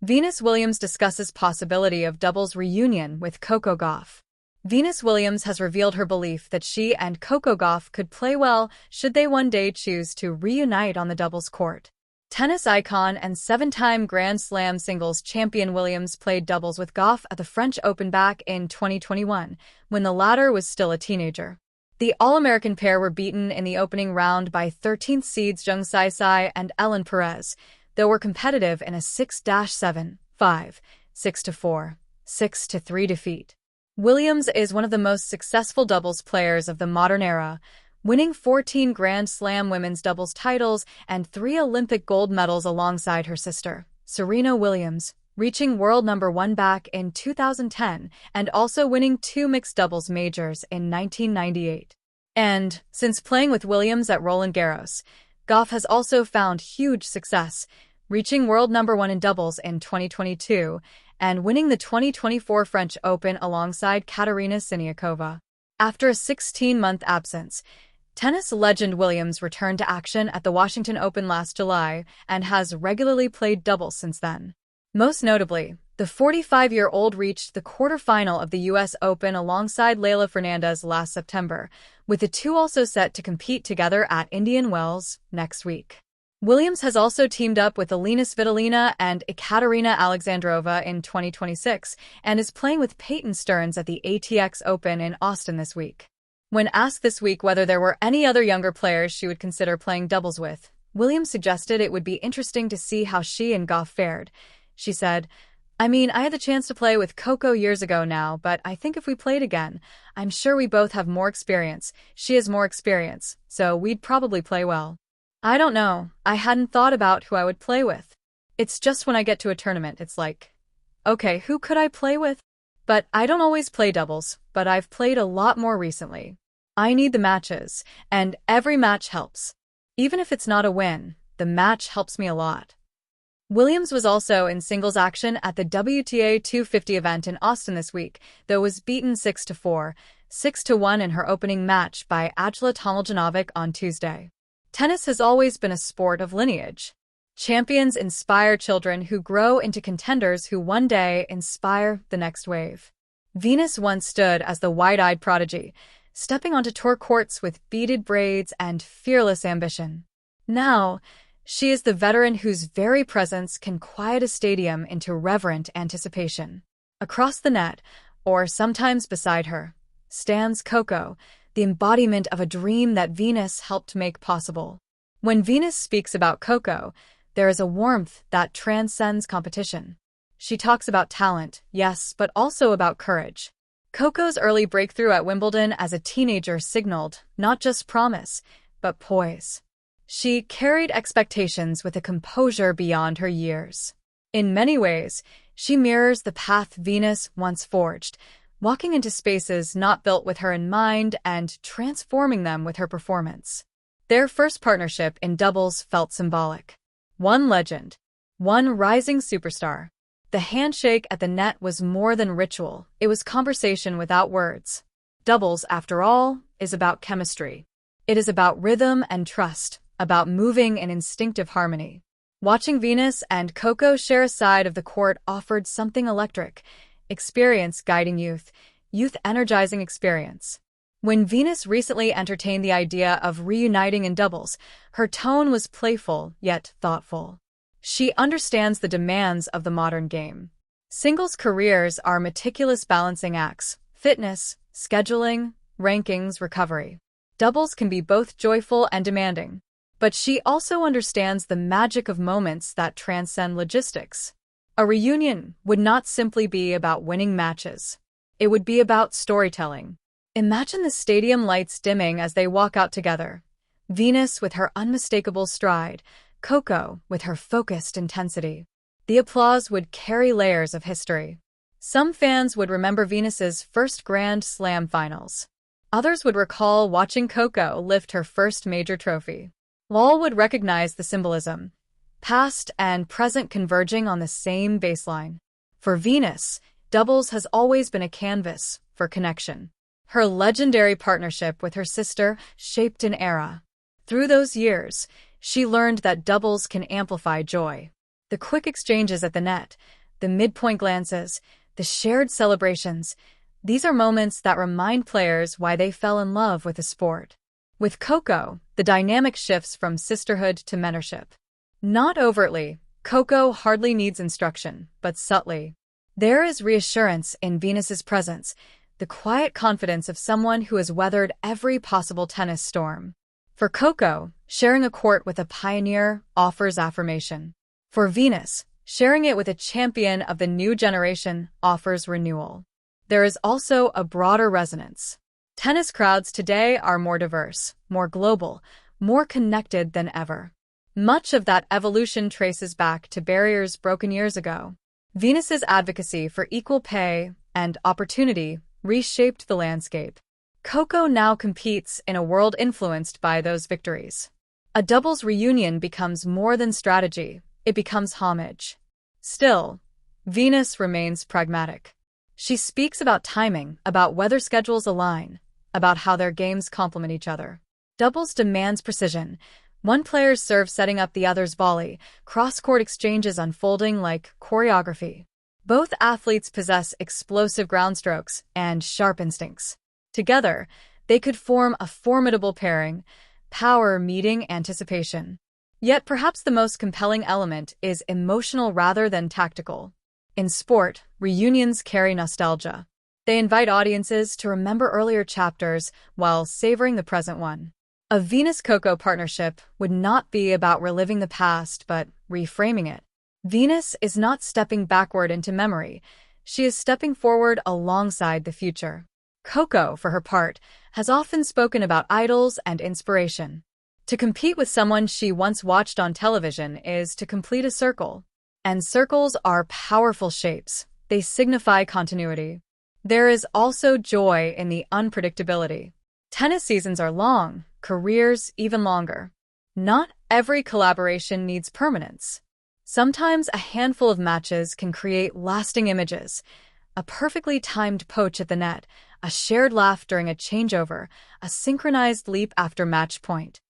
Venus Williams discusses possibility of doubles reunion with Coco Gauff. Venus Williams has revealed her belief that she and Coco Gauff could play well should they one day choose to reunite on the doubles court. Tennis icon and seven-time Grand Slam singles champion Williams played doubles with Gauff at the French Open back in 2021, when the latter was still a teenager. The All-American pair were beaten in the opening round by 13th seeds Zheng Saisai and Ellen Perez, though were competitive in a 6-7, 5, 6-4, 6-3 defeat. Williams is one of the most successful doubles players of the modern era, winning 14 Grand Slam women's doubles titles and 3 Olympic gold medals alongside her sister, Serena Williams, reaching world number 1 back in 2010 and also winning 2 mixed doubles majors in 1998. And, since playing with Williams at Roland Garros, Gauff has also found huge success, reaching world number 1 in doubles in 2022 and winning the 2024 French Open alongside Katerina Siniakova. After a 16-month absence, tennis legend Williams returned to action at the Washington Open last July and has regularly played doubles since then. Most notably, the 45-year-old reached the quarterfinal of the U.S. Open alongside Leylah Fernandez last September, with the two also set to compete together at Indian Wells next week. Williams has also teamed up with Alina Svitolina and Ekaterina Alexandrova in 2026 and is playing with Peyton Stearns at the ATX Open in Austin this week. When asked this week whether there were any other younger players she would consider playing doubles with, Williams suggested it would be interesting to see how she and Gauff fared. She said, I had the chance to play with Coco years ago now, but I think if we played again, I'm sure we both have more experience. She has more experience, so we'd probably play well. I don't know. I hadn't thought about who I would play with. It's just when I get to a tournament, it's like, okay, who could I play with? But I don't always play doubles, but I've played a lot more recently. I need the matches, and every match helps. Even if it's not a win, the match helps me a lot. Williams was also in singles action at the WTA 250 event in Austin this week, though was beaten 6-4, 6-1 in her opening match by Ajla Tomljanovic on Tuesday. Tennis has always been a sport of lineage. Champions inspire children who grow into contenders who one day inspire the next wave. Venus once stood as the wide-eyed prodigy, stepping onto tour courts with beaded braids and fearless ambition. Now, she is the veteran whose very presence can quiet a stadium into reverent anticipation. Across the net, or sometimes beside her, stands Coco, the embodiment of a dream that Venus helped make possible. When Venus speaks about Coco, there is a warmth that transcends competition. She talks about talent, yes, but also about courage. Coco's early breakthrough at Wimbledon as a teenager signaled not just promise, but poise. She carried expectations with a composure beyond her years. In many ways, she mirrors the path Venus once forged, walking into spaces not built with her in mind and transforming them with her performance. Their first partnership in doubles felt symbolic. One legend, one rising superstar. The handshake at the net was more than ritual, it was conversation without words. Doubles, after all, is about chemistry. It is about rhythm and trust, about moving in instinctive harmony. Watching Venus and Coco share a side of the court offered something electric. Experience guiding youth energizing experience. When Venus recently entertained the idea of reuniting in doubles, her tone was playful yet thoughtful. She understands the demands of the modern game. Singles careers are meticulous balancing acts: fitness, scheduling, rankings, recovery. Doubles can be both joyful and demanding. But she also understands the magic of moments that transcend logistics. A reunion would not simply be about winning matches. It would be about storytelling. Imagine the stadium lights dimming as they walk out together. Venus with her unmistakable stride, Coco with her focused intensity. The applause would carry layers of history. Some fans would remember Venus's first Grand Slam finals. Others would recall watching Coco lift her first major trophy. All would recognize the symbolism, past and present converging on the same baseline. For Venus, doubles has always been a canvas for connection. Her legendary partnership with her sister shaped an era. Through those years, she learned that doubles can amplify joy. The quick exchanges at the net, the midpoint glances, the shared celebrations, these are moments that remind players why they fell in love with the sport. With Coco, the dynamic shifts from sisterhood to mentorship. Not overtly, Coco hardly needs instruction, but subtly. There is reassurance in Venus's presence, the quiet confidence of someone who has weathered every possible tennis storm. For Coco, sharing a court with a pioneer offers affirmation. For Venus, sharing it with a champion of the new generation offers renewal. There is also a broader resonance. Tennis crowds today are more diverse, more global, more connected than ever. Much of that evolution traces back to barriers broken years ago. Venus's advocacy for equal pay and opportunity reshaped the landscape. Coco now competes in a world influenced by those victories. A doubles reunion becomes more than strategy, it becomes homage. Still, Venus remains pragmatic. She speaks about timing, about whether schedules align, about how their games complement each other. Doubles demands precision. One player's serve setting up the other's volley, cross-court exchanges unfolding like choreography. Both athletes possess explosive ground strokes and sharp instincts. Together, they could form a formidable pairing, power meeting anticipation. Yet perhaps the most compelling element is emotional rather than tactical. In sport, reunions carry nostalgia. They invite audiences to remember earlier chapters while savoring the present one. A Venus-Coco partnership would not be about reliving the past, but reframing it. Venus is not stepping backward into memory. She is stepping forward alongside the future. Coco, for her part, has often spoken about idols and inspiration. To compete with someone she once watched on television is to complete a circle. And circles are powerful shapes. They signify continuity. There is also joy in the unpredictability. Tennis seasons are long, careers even longer. Not every collaboration needs permanence. Sometimes a handful of matches can create lasting images. A perfectly timed poach at the net, a shared laugh during a changeover, a synchronized leap after match point.